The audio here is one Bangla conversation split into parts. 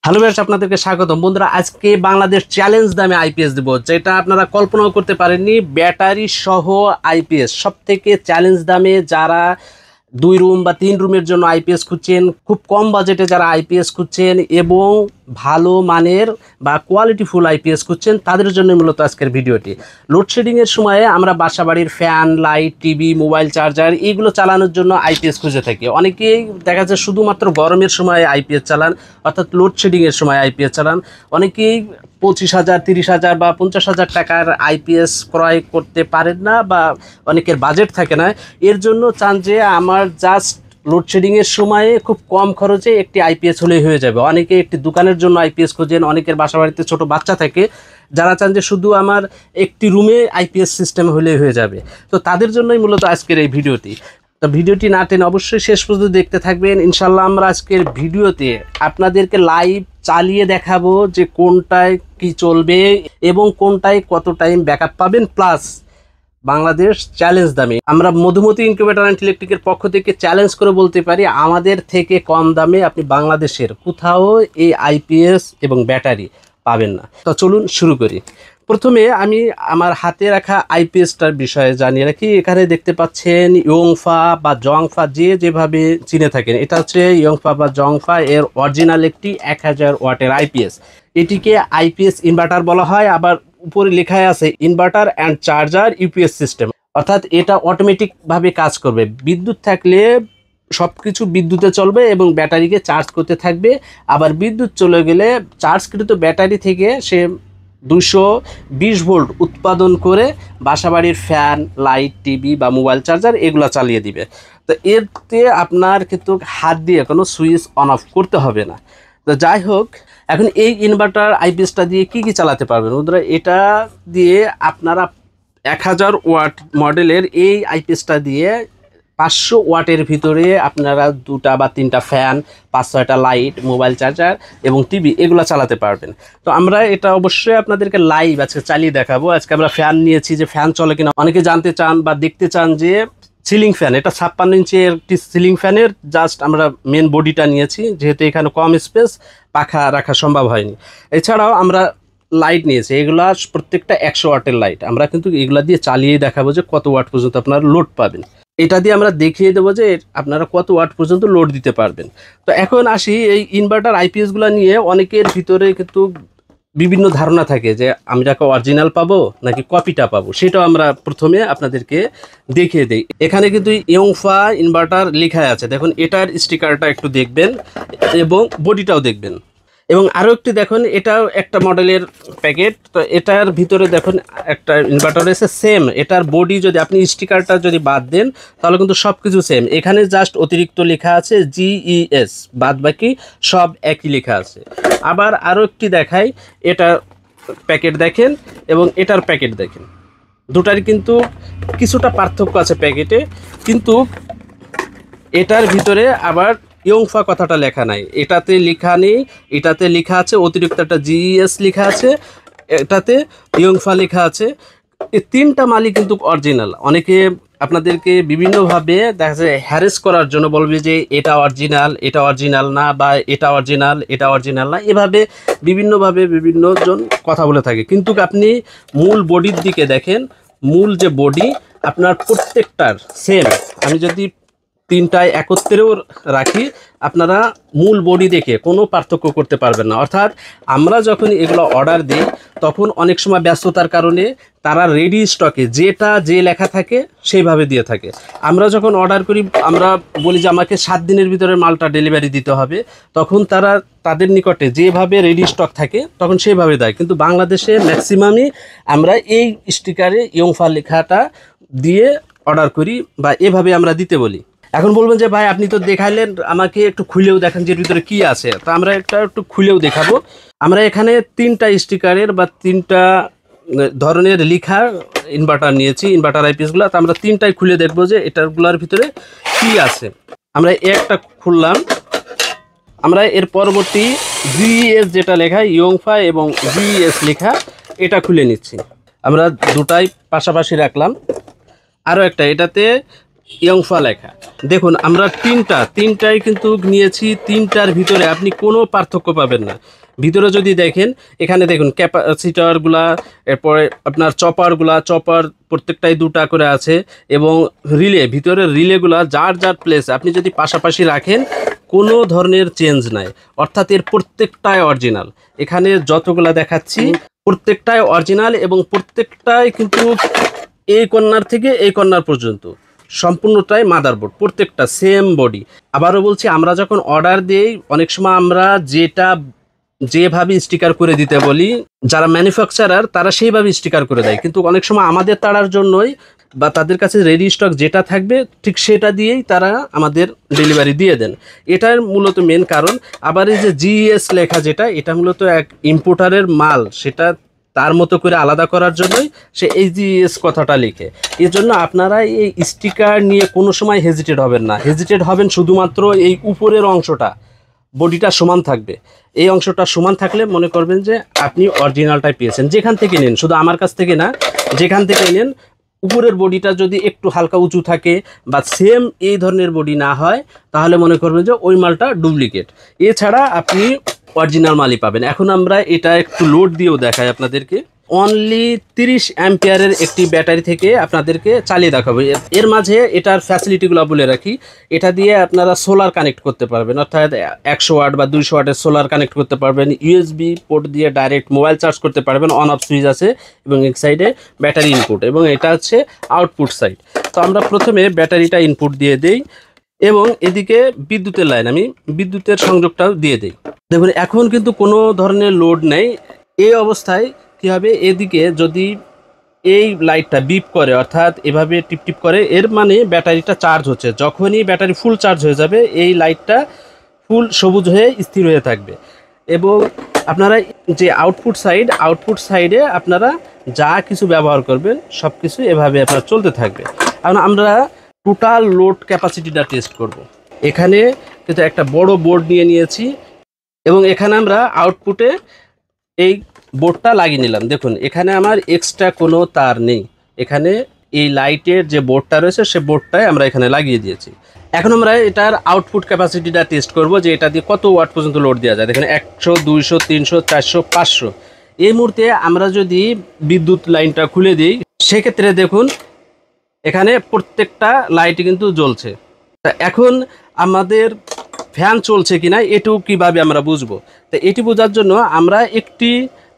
হ্যালো ভিউয়ার্স, আপনাদেরকে স্বাগতম। বন্ধুরা, আজকে বাংলাদেশ চ্যালেঞ্জ দামে আইপিএস দেবো, যেটা আপনারা কল্পনাও করতে পারেননি। ব্যাটারি সহ আইপিএস সব থেকে চ্যালেঞ্জ দামে। যারা 2 রুম বা 3 রুমের জন্য আইপিএস খুঁজছেন, খুব কম বাজেটে যারা আইপিএস খুঁজছেন এবং ভালো মানের বা কোয়ালিটিফুল আইপিএস খুঁজছেন, তাদের জন্য মূলত আজকের ভিডিওটি। লোডশেডিংয়ের সময়ে আমরা বাসাবাড়ির fan, light, TV, mobile charger এইগুলো চালানোর জন্য আইপিএস খুঁজে থাকি। অনেকেই দেখা যায় শুধুমাত্র গরমের সময় আইপিএস চালান, অর্থাৎ লোডশেডিংয়ের সময় আইপিএস চালান। অনেকেই 25,000, 30,000 বা 50,000 টাকার আইপিএস ক্রয় করতে পারেন না, বা অনেকের বাজেট থাকে না। এর জন্য চান যে আমার জাস্ট লোডশেডিংয়ের সময়ে খুব কম খরচে একটি আইপিএস হলেই হয়ে যাবে। অনেকে একটি দোকানের জন্য আইপিএস খোঁজেন, অনেকের বাসাবাড়িতে ছোট বাচ্চা থাকে, যারা চান যে শুধু আমার একটি রুমে আইপিএস সিস্টেম হলেই হয়ে যাবে। তো তাদের জন্যই মূলত আজকের এই ভিডিওটি। তো ভিডিওটি না টেনে অবশ্যই শেষ পর্যন্ত দেখতে থাকবেন। ইনশাল্লাহ আমরা আজকের ভিডিওতে আপনাদেরকে লাইভ চালিয়ে দেখাবো যে কোনটায় কি চলবে এবং কোনটায় কত টাইম ব্যাকআপ পাবেন, প্লাস বাংলাদেশ চ্যালেঞ্জ দামে। আমরা মধুমতি ইনকিউবেটর অ্যান্ড ইলেকট্রিকের পক্ষ থেকে চ্যালেঞ্জ করে বলতে পারি, আমাদের থেকে কম দামে আপনি বাংলাদেশের কোথাও এই আইপিএস এবং ব্যাটারি পাবেন না। তো চলুন শুরু করি। প্রথমে আমি আমার হাতে রাখা আইপিএসটার বিষয়ে জানিয়ে রাখি। এখানে দেখতে পাচ্ছেন ইয়ংফা বা জংফা, যেভাবে চিনে থাকেন, এটা হচ্ছে ইয়ংফা বা জংফা এর অরিজিনাল একটি 1000 ওয়াটের আইপিএস। এটিকে আইপিএস ইনভার্টার বলা হয়। আবার উপরে লেখায় আছে inverter and charger UPS system, অর্থাৎ এটা অটোমেটিকভাবে কাজ করবে। বিদ্যুৎ থাকলে সব কিছু বিদ্যুতে চলবে এবং ব্যাটারিকে চার্জ করতে থাকবে। আবার বিদ্যুৎ চলে গেলে চার্জকৃত ব্যাটারি থেকে সে 220 ভোল্ট উৎপাদন করে বাসাবাড়ির ফ্যান, লাইট, টিভি বা মোবাইল চার্জার এগুলো চালিয়ে দিবে। তো এতে আপনার কিন্তু হাত দিয়ে কোনো সুইচ অন অফ করতে হবে না। তো যাই হোক, এখন এই ইনভার্টার আইপিএসটা দিয়ে কি কি চালাতে পারবেন বন্ধুরা? এটা দিয়ে আপনারা 1000 ওয়াট মডেলের এই আইপিএসটা দিয়ে 500 ওয়াটের ভিতরে আপনারা 2টা বা 3টা ফ্যান, 5-6টা লাইট, মোবাইল চার্জার এবং টিভি এগুলো চালাতে পারবেন। তো আমরা এটা অবশ্যই আপনাদেরকে লাইভ আজকে চালিয়ে দেখাবো। আজকে আমরা ফ্যান নিয়েছি, যে ফ্যান চলে কিনা অনেকে জানতে চান বা দেখতে চান। যে সিলিং ফ্যান, এটা 56 ইঞ্চের একটি সিলিং ফ্যানের জাস্ট আমরা মেন বডিটা নিয়েছি, যেহেতু এখানে কম স্পেস, পাখা রাখা সম্ভব হয়নি। এছাড়াও আমরা লাইট নিয়েছি, এগুলা প্রত্যেকটা 100 ওয়াটের লাইট। আমরা কিন্তু এগুলা দিয়ে চালিয়ে দেখাবো যে কত ওয়াট পর্যন্ত আপনারা লোড পাবেন। এটা দিয়ে আমরা দেখিয়ে দেবো যে আপনারা কত ওয়াট পর্যন্ত লোড দিতে পারবেন। তো এখন আসি, এই ইনভার্টার আইপিএসগুলো নিয়ে অনেকের ভিতরে কিন্তু বিভিন্ন ধারণা থাকে যে আমি যাকে অরিজিনাল পাবো নাকি কপিটা পাবো। সেটাও আমরা প্রথমে আপনাদেরকে দেখিয়ে দিই। এখানে কিন্তু ইয়ংফা ইনভার্টার লেখা আছে, দেখুন এটার স্টিকারটা একটু দেখবেন এবং বডিটাও দেখবেন। এবং আরও একটি দেখুন, এটাও একটা মডেলের প্যাকেট। তো এটার ভিতরে দেখুন একটা ইনভার্টার রয়েছে সেম। এটার বডি যদি আপনি স্টিকারটা যদি বাদ দেন তাহলে কিন্তু সব কিছু সেম। এখানে জাস্ট অতিরিক্ত লেখা আছে GES, বাদ বাকি সব একই লেখা আছে। আবার আরও একটি দেখাই, এটার প্যাকেট দেখেন এবং এটার প্যাকেট দেখেন, দুটারই কিন্তু কিছুটা পার্থক্য আছে প্যাকেটে, কিন্তু এটার ভিতরে আবার ইয়ংফা কথাটা লেখা নাই। এটাতে লেখা নেই, এটাতে লেখা আছে অতিরিক্ত একটা GES লেখা আছে, এটাতে ইয়ংফা লেখা আছে। এই 3টা মালই কিন্তু অরিজিনাল। অনেকে আপনাদেরকে বিভিন্নভাবে দেখা যায় হ্যারেস করার জন্য বলবে যে এটা অরিজিনাল, এটা অরিজিনাল না, বা এটা অরিজিনাল, এটা অরিজিনাল না, এভাবে বিভিন্নভাবে বিভিন্নজন কথা বলে থাকে। কিন্তু আপনি মূল বডির দিকে দেখেন, মূল যে বডি আপনার প্রত্যেকটার সেম। আমি যদি 3টায় একত্রেও রাখি, আপনারা মূল বডি দেখে কোনো পার্থক্য করতে পারবেন না। অর্থাৎ আমরা যখন এগুলো অর্ডার দিই তখন অনেক সময় ব্যস্ততার কারণে তারা রেডি স্টকে যেটা যে লেখা থাকে সেইভাবে দিয়ে থাকে। আমরা যখন অর্ডার করি, আমরা বলি যে আমাকে 7 দিনের ভিতরে মালটা ডেলিভারি দিতে হবে, তখন তারা তাদের নিকটে যেভাবে রেডি স্টক থাকে তখন সেইভাবে দেয়। কিন্তু বাংলাদেশে ম্যাক্সিমামই আমরা এই স্টিকারে ইয়ংফা লেখাটা দিয়ে অর্ডার করি বা এভাবে আমরা দিতে বলি। এখন বলবেন যে ভাই আপনি তো দেখাইলেন, আমাকে একটু খুলেও দেখান যে ভিতরে কি আছে। তো আমরা একটু খুলেও দেখাবো। আমরা এখানে 3টা স্টিকারের বা 3টা ধরনের লেখার ইনভার্টার নিয়েছি, ইনভার্টার আইপিএসগুলো। তো আমরা 3টাই খুলে দেখবো যে এটারগুলোর ভিতরে কি আছে। আমরা একটা খুললাম, আমরা এর পরবর্তী GES যেটা লেখা ইয়ংফা এবং GES লেখা, এটা খুলে নিচ্ছি। আমরা দুটাই পাশাপাশি রাখলাম। আরও একটা, এটাতে ইয়ংফা লেখা। দেখুন আমরা তিনটাই কিন্তু নিয়েছি, তিনটার ভিতরে আপনি কোনো পার্থক্য পাবেন না। ভিতরে যদি দেখেন, এখানে দেখুন ক্যাপাসিটরগুলা, এরপরে আপনার চপার প্রত্যেকটাই 2টা করে আছে, এবং ভিতরের রিলেগুলা যার প্লেস আপনি যদি পাশাপাশি রাখেন কোনো ধরনের চেঞ্জ নাই, অর্থাৎ এর প্রত্যেকটাই অরিজিনাল। এখানে যতগুলা দেখাচ্ছি প্রত্যেকটাই অরিজিনাল, এবং প্রত্যেকটাই কিন্তু এই কর্নার থেকে এই কর্নার পর্যন্ত সম্পূর্ণটাই মাদারবোর্ড, প্রত্যেকটা সেম বডি। আবারও বলছি, আমরা যখন অর্ডার দিই অনেক সময় আমরা যেভাবে স্টিকার করে দিতে বলি, যারা ম্যানুফ্যাকচারার তারা সেইভাবে স্টিকার করে দেয়, কিন্তু অনেক সময় আমাদের তাড়ার জন্যই বা তাদের কাছে রেডি স্টক যেটা থাকবে ঠিক সেটা দিয়েই তারা আমাদের ডেলিভারি দিয়ে দেন। এটার মূলত মেন কারণ। আবার এই যে জিএস লেখা যেটা, এটা মূলত এক ইম্পোর্টারের মাল, সেটা তার মতো করে আলাদা করার জন্যই সে এইচজিএস কথাটা লিখে। এর জন্য আপনারা এই স্টিকার নিয়ে কোনো সময় হেজিটেট হবেন না। হেজিটেট হবেন শুধুমাত্র এই উপরের অংশটা, বডিটা সমান থাকবে। এই অংশটা সমান থাকলে মনে করবেন যে আপনি অরিজিনালটাই পেয়েছেন। যেখান থেকে নেন, শুধু আমার কাছ থেকে না, যেখান থেকে নেন, উপরের বডিটা যদি একটু হালকা উঁচু থাকে বা সেম এই ধরনের বডি না হয়, তাহলে মনে করবেন যে ওই মালটা ডুপ্লিকেট। এছাড়া আপনি অরিজিনাল মালই পাবেন। এখন আমরা এটা একটু লোড দিয়েও দেখাই আপনাদেরকে। অনলি 30 অ্যাম্পিয়ারের একটি ব্যাটারি থেকে আপনাদেরকে চালিয়ে দেখাবো। এর মাঝে এটার ফ্যাসিলিটিগুলো বলে রাখি। এটা দিয়ে আপনারা সোলার কানেক্ট করতে পারবেন, অর্থাৎ 100 ওয়াট বা 200 ওয়াটের সোলার কানেক্ট করতে পারবেন। ইউএসবি পোর্ট দিয়ে ডাইরেক্ট মোবাইল চার্জ করতে পারবেন, অন অফ সুইচ আছে, এবং এক সাইডে ব্যাটারি ইনপুট, এবং এটা হচ্ছে আউটপুট সাইড। তো আমরা প্রথমে ব্যাটারিটা ইনপুট দিয়ে দেই, এবং এদিকে বিদ্যুতের লাইন, আমি বিদ্যুতের সংযোগটাও দিয়ে দিই। দেখুন এখন কিন্তু কোনো ধরনের লোড নেই। এই অবস্থায় কী হবে, এদিকে যদি এই লাইটটা বিপ করে, অর্থাৎ এভাবে টিপটিপ করে, এর মানে ব্যাটারিটা চার্জ হচ্ছে। যখনই ব্যাটারি ফুল চার্জ হয়ে যাবে, এই লাইটটা ফুল সবুজ হয়ে স্থির হয়ে থাকবে। এবং আপনারা যে আউটপুট সাইডে আপনারা যা কিছু ব্যবহার করবেন সব কিছু এভাবে আপনার চলতে থাকবে। কারণ আমরা টোটাল লোড ক্যাপাসিটিটা টেস্ট করব। এখানে কিন্তু একটা বড় বোর্ড নিয়ে নিয়েছি, এবং এখানে আমরা আউটপুটে এই বোর্ডটা লাগিয়ে নিলাম। দেখুন এখানে আমার এক্সট্রা কোনো তার নেই, এখানে এই লাইটের যে বোর্ডটা রয়েছে সে বোর্ডটাই আমরা এখানে লাগিয়ে দিয়েছি। এখন আমরা এটার আউটপুট ক্যাপাসিটিটা টেস্ট করব, যে এটা দিয়ে কত ওয়াট পর্যন্ত লোড দেওয়া যায়। দেখেন 100, 200, 300, 400, 500। এই মুহূর্তে আমরা যদি বিদ্যুৎ লাইনটা খুলে দিই, সেক্ষেত্রে দেখুন এখানে প্রত্যেকটা লাইটই কিন্তু জ্বলছে। তা এখন আমাদের ফ্যান চলছে কিনা এটুকু কিভাবে আমরা বুঝবো? তো এটি বোঝার জন্য আমরা একটি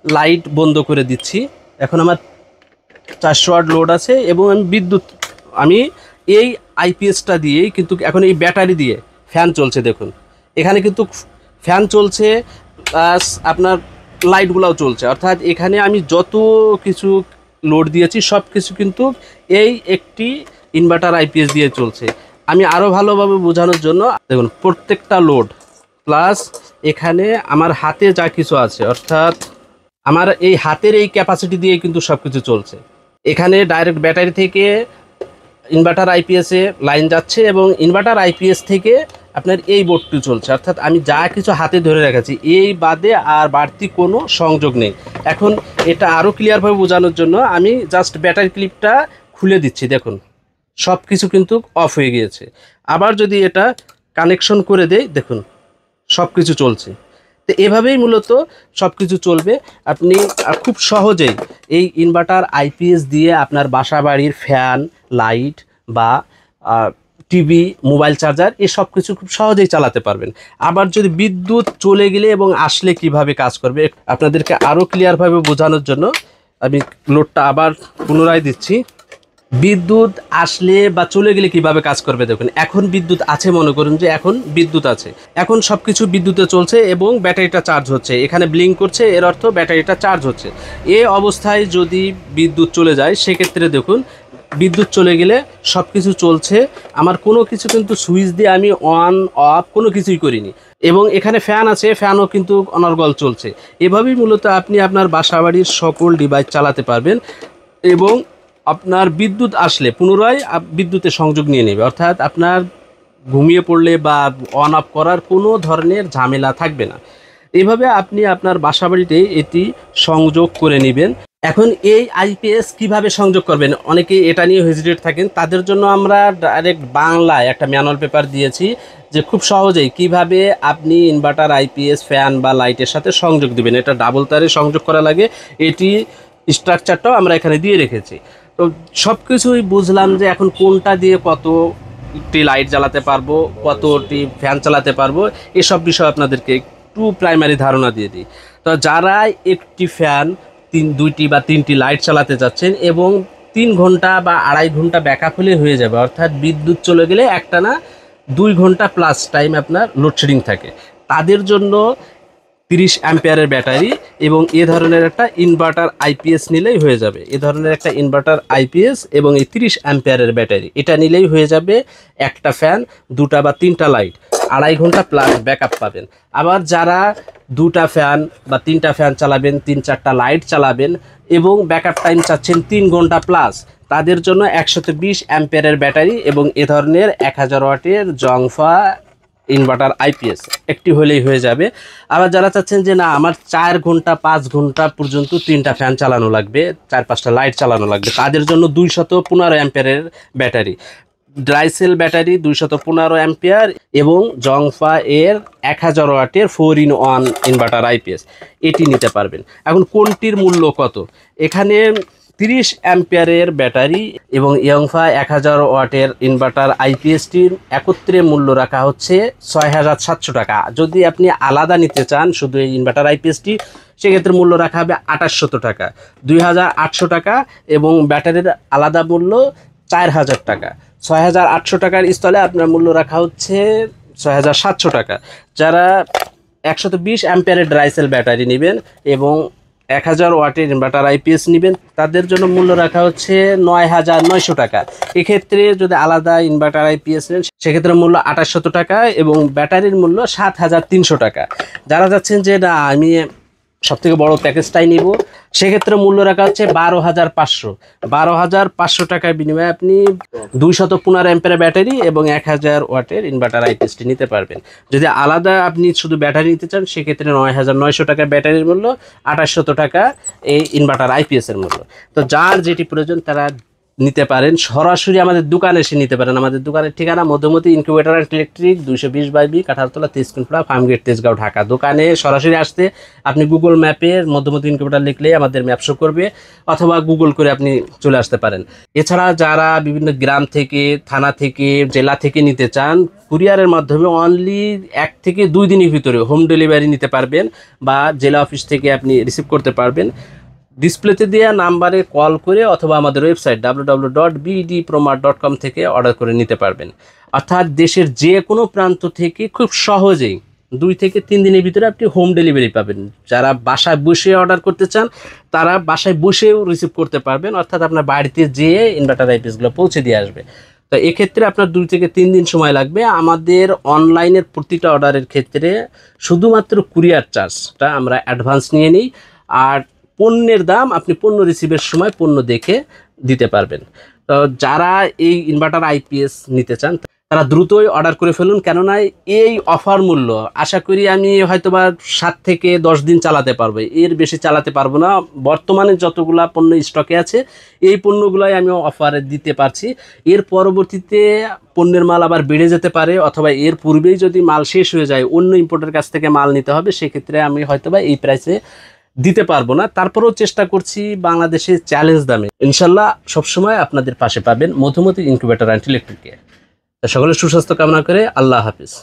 লাইট বন্ধ করে দিচ্ছি। এখন আমার 400 ওয়াট লোড আছে, এবং আমি এই আইপিএসটা দিয়েই কিন্তু এখন এই ব্যাটারি দিয়ে ফ্যান চলছে। দেখুন এখানে কিন্তু ফ্যান চলছে, প্লাস আপনার লাইটগুলোও চলছে, অর্থাৎ এখানে আমি যত কিছু লোড দিয়েছি সব কিছু কিন্তু এই একটি ইনভার্টার আইপিএস দিয়ে চলছে। আমি আরও ভালোভাবে বোঝানোর জন্য দেখুন প্রত্যেকটা লোড, প্লাস এখানে আমার হাতে যা কিছু আছে, অর্থাৎ আমার এই হাতের এই ক্যাপাসিটি দিয়ে কিন্তু সব কিছু চলছে। এখানে ডাইরেক্ট ব্যাটারি থেকে ইনভার্টার আইপিএসে লাইন যাচ্ছে, এবং ইনভার্টার আইপিএস থেকে আপনার এই বোর্ডটি চলছে, অর্থাৎ আমি যা কিছু হাতে ধরে রেখেছি এই বাদে আর বাড়তি কোনো সংযোগ নেই। এখন এটা আরও ক্লিয়ারভাবে বোঝানোর জন্য আমি জাস্ট ব্যাটারি ক্লিপটা খুলে দিচ্ছি। দেখুন সব কিছু কিন্তু অফ হয়ে গিয়েছে। আবার যদি এটা কানেকশন করে দেই, দেখুন সব কিছু চলছে। তো এভাবেই মূলত সব কিছু চলবে। আপনি খুব সহজেই এই ইনভার্টার আইপিএস দিয়ে আপনার বাসা বাড়ির ফ্যান, লাইট বা টিভি, মোবাইল চার্জার এই সব কিছু খুব সহজেই চালাতে পারবেন। আবার যদি বিদ্যুৎ চলে গেলে এবং আসলে কিভাবে কাজ করবে আপনাদেরকে আরও ক্লিয়ারভাবে বোঝানোর জন্য আমি লোডটা আবার পুনরায় দিচ্ছি। বিদ্যুৎ আসলে বা চলে গেলে কিভাবে কাজ করবে দেখুন। এখন বিদ্যুৎ আছে, মনে করুন যে এখন বিদ্যুৎ আছে, এখন সব কিছু বিদ্যুতে চলছে এবং ব্যাটারিটা চার্জ হচ্ছে, এখানে ব্লিঙ্ক করছে, এর অর্থ ব্যাটারিটা চার্জ হচ্ছে। এই অবস্থায় যদি বিদ্যুৎ চলে যায়, সেক্ষেত্রে দেখুন বিদ্যুৎ চলে গেলে সব কিছু চলছে, আমার কোনো কিছু কিন্তু সুইচ দিয়ে আমি অন অফ কোনো কিছুই করিনি, এবং এখানে ফ্যান আছে, ফ্যানও কিন্তু অনর্গল চলছে। এভাবেই মূলত আপনি আপনার বাসাবাড়ির সকল ডিভাইস চালাতে পারবেন, এবং আপনার বিদ্যুৎ আসলে পুনরায় বিদ্যুতে সংযোগ নিয়ে নেবে, অর্থাৎ আপনার ঘুমিয়ে পড়লে বা অন অফ করার কোনো ধরনের ঝামেলা থাকবে না। এইভাবে আপনি আপনার বাসাবাড়িতে এটি সংযোগ করে নেবেন। এখন এই আইপিএস কিভাবে সংযোগ করবেন, অনেকেই এটা নিয়ে হেজিটেট থাকেন, তাদের জন্য আমরা ডাইরেক্ট বাংলায় একটা ম্যানুয়াল পেপার দিয়েছি যে খুব সহজেই কিভাবে আপনি ইনভার্টার, আইপিএস, ফ্যান বা লাইটের সাথে সংযোগ দিবেন। এটা ডাবল তারে সংযোগ করা লাগে, এটি স্ট্রাকচারটাও আমরা এখানে দিয়ে রেখেছি। তো সব কিছুই বুঝলাম যে এখন কোনটা দিয়ে কতটি লাইট জ্বালাতে পারবো, কতটি ফ্যান চালাতে পারবো, এসব বিষয় আপনাদেরকে একটু প্রাইমারি ধারণা দিয়ে দিই। তো যারা একটি ফ্যান, দুইটি বা তিনটি লাইট চালাতে যাচ্ছেন এবং 3 ঘন্টা বা 2.5 ঘন্টা ব্যাকআপ হলে হয়ে যাবে, অর্থাৎ বিদ্যুৎ চলে গেলে একটানা 2 ঘন্টা প্লাস টাইম আপনার লোডশেডিং থাকে, তাদের জন্য 30 অ্যাম্পিয়ারের ব্যাটারি এবং এ ধরনের একটা ইনভার্টার আইপিএস নিলেই হয়ে যাবে। এ ধরনের একটা ইনভার্টার আইপিএস এবং এই 30 অ্যাম্পিয়ারের ব্যাটারি, এটা নিলেই হয়ে যাবে একটা ফ্যান, 2টা বা 3টা লাইট, 2.5 ঘন্টা প্লাস ব্যাকআপ পাবেন। আবার যারা 2টা ফ্যান বা 3টা ফ্যান চালাবেন, 3-4টা লাইট চালাবেন এবং ব্যাকআপ টাইম চাচ্ছেন 3 ঘন্টা প্লাস, তাদের জন্য 120 অ্যাম্পিয়ারের ব্যাটারি এবং এ ধরনের 1000 ওয়াটের জংফা ইনভার্টার আইপিএস একটি হলেই হয়ে যাবে। আবার যারা চাচ্ছেন যে না আমার 4 ঘন্টা 5 ঘন্টা পর্যন্ত 3টা ফ্যান চালানো লাগবে, 4-5টা লাইট চালানো লাগবে, তাদের জন্য 215 অ্যাম্পিয়ারের ব্যাটারি, ড্রাইসেল ব্যাটারি 215 অ্যাম্পিয়ার এবং জংফা এর 1000 ওয়াটের 4-in-1 ইনভার্টার আইপিএস, এটি নিতে পারবেন। এখন কোনটির মূল্য কত? এখানে 30 অ্যাম্পিয়ারের ব্যাটারি এবং ইয়ংফা 1000 ওয়াটের ইনভার্টার আইপিএসটির একত্রে মূল্য রাখা হচ্ছে 6700 টাকা। যদি আপনি আলাদা নিতে চান শুধু এই ইনভার্টার আইপিএসটি, সেক্ষেত্রে মূল্য রাখা হবে 2800 টাকা, 2800 টাকা এবং ব্যাটারির আলাদা মূল্য 4000 টাকা। 6800 টাকার স্থলে আপনার মূল্য রাখা হচ্ছে 6700 টাকা। যারা 120 অ্যাম্পিয়ারের ড্রাইসেল ব্যাটারি নেবেন এবং 1000 ওয়াটের ইনভার্টার আইপিএস নেবেন, তাদের জন্য মূল্য রাখা হচ্ছে 9900 টাকা। এক্ষেত্রে যদি আলাদা ইনভার্টার আইপিএস নেন সেক্ষেত্রে মূল্য 2800 টাকা এবং ব্যাটারির মূল্য 7300 টাকা। যারা যাচ্ছেন যে না আমি সবথেকে বড় প্যাকেজটাই নিব, সেক্ষেত্রে মূল্য রাখা হচ্ছে 12500 টাকার বিনিময়ে আপনি 215 অ্যাম্পিয়ারের ব্যাটারি এবং 1000 ওয়াটের ইনভার্টার আইপিএসটি নিতে পারবেন। যদি আলাদা আপনি শুধু ব্যাটারি নিতে চান সেক্ষেত্রে 9900 টাকা ব্যাটারির মূল্য, 2800 টাকা এই ইনভার্টার আইপিএসের মূল্য। তো যার যেটি প্রয়োজন তারা নিতে পারেন, সরাসরি আমাদের দোকানে এসে নিতে পারেন। আমাদের দোকানের ঠিকানা Madhumati incubator and electric, 220/B, Kanthaltala, Tejkunipara, Farmgate, Tejgaon, Dhaka. দোকানে সরাসরি আসতে আপনি গুগল ম্যাপে মধ্যমতি ইনকিউবেটর লিখলেই আমাদের ম্যাপ শো করবে, অথবা গুগল করে আপনি চলে আসতে পারেন। এছাড়া যারা বিভিন্ন গ্রাম থেকে, থানা থেকে, জেলা থেকে নিতে চান, কুরিয়ারের মাধ্যমে অনলি 1 থেকে 2 দিনের ভিতরে হোম ডেলিভারি নিতে পারবেন বা জেলা অফিস থেকে আপনি রিসিভ করতে পারবেন। ডিসপ্লেতে দেওয়া নাম্বারে কল করে অথবা আমাদের ওয়েবসাইট www.bdpromart.com থেকে অর্ডার করে নিতে পারবেন। অর্থাৎ দেশের যে কোনো প্রান্ত থেকে খুব সহজেই 2 থেকে 3 দিনের ভিতরে আপনি হোম ডেলিভারি পাবেন। যারা বাসায় বসে অর্ডার করতে চান তারা বাসায় বসেও রিসিভ করতে পারবেন, অর্থাৎ আপনার বাড়িতে যেয়ে ইনভার্টার আইপিএসগুলো পৌঁছে দিয়ে আসবে। তো এক্ষেত্রে আপনার 2 থেকে 3 দিন সময় লাগবে। আমাদের অনলাইনের প্রতিটা অর্ডারের ক্ষেত্রে শুধুমাত্র কুরিয়ার চার্জটা আমরা অ্যাডভান্স নিয়ে নিই, আর পণ্যের দাম আপনি পণ্য রিসিভের সময় পণ্য দেখে দিতে পারবেন। তো যারা এই ইনভার্টার আইপিএস নিতে চান তারা দ্রুতই অর্ডার করে ফেলুন, কেননা এই অফার মূল্য আশা করি আমি হয়তোবা 7 থেকে 10 দিন চালাতে পারবো, এর বেশি চালাতে পারবো না। বর্তমানে যতগুলা পণ্য স্টকে আছে এই পণ্যগুলোই আমি অফারে দিতে পারছি। এর পরবর্তীতে পণ্যের মাল আবার বেড়ে যেতে পারে, অথবা এর পূর্বেই যদি মাল শেষ হয়ে যায় অন্য ইম্পোর্টের কাছ থেকে মাল নিতে হবে, সেক্ষেত্রে আমি হয়তোবা এই প্রাইসে দিতে পারবো না। তারপরেও চেষ্টা করছি বাংলাদেশে চ্যালেঞ্জ দামে ইনশাল্লাহ সবসময় আপনাদের পাশে পাবেন মধুমতি ইনকিউবেটর অ্যান্ড ইলেকট্রিক। সকলের সুস্বাস্থ্য কামনা করে আল্লাহ হাফিজ।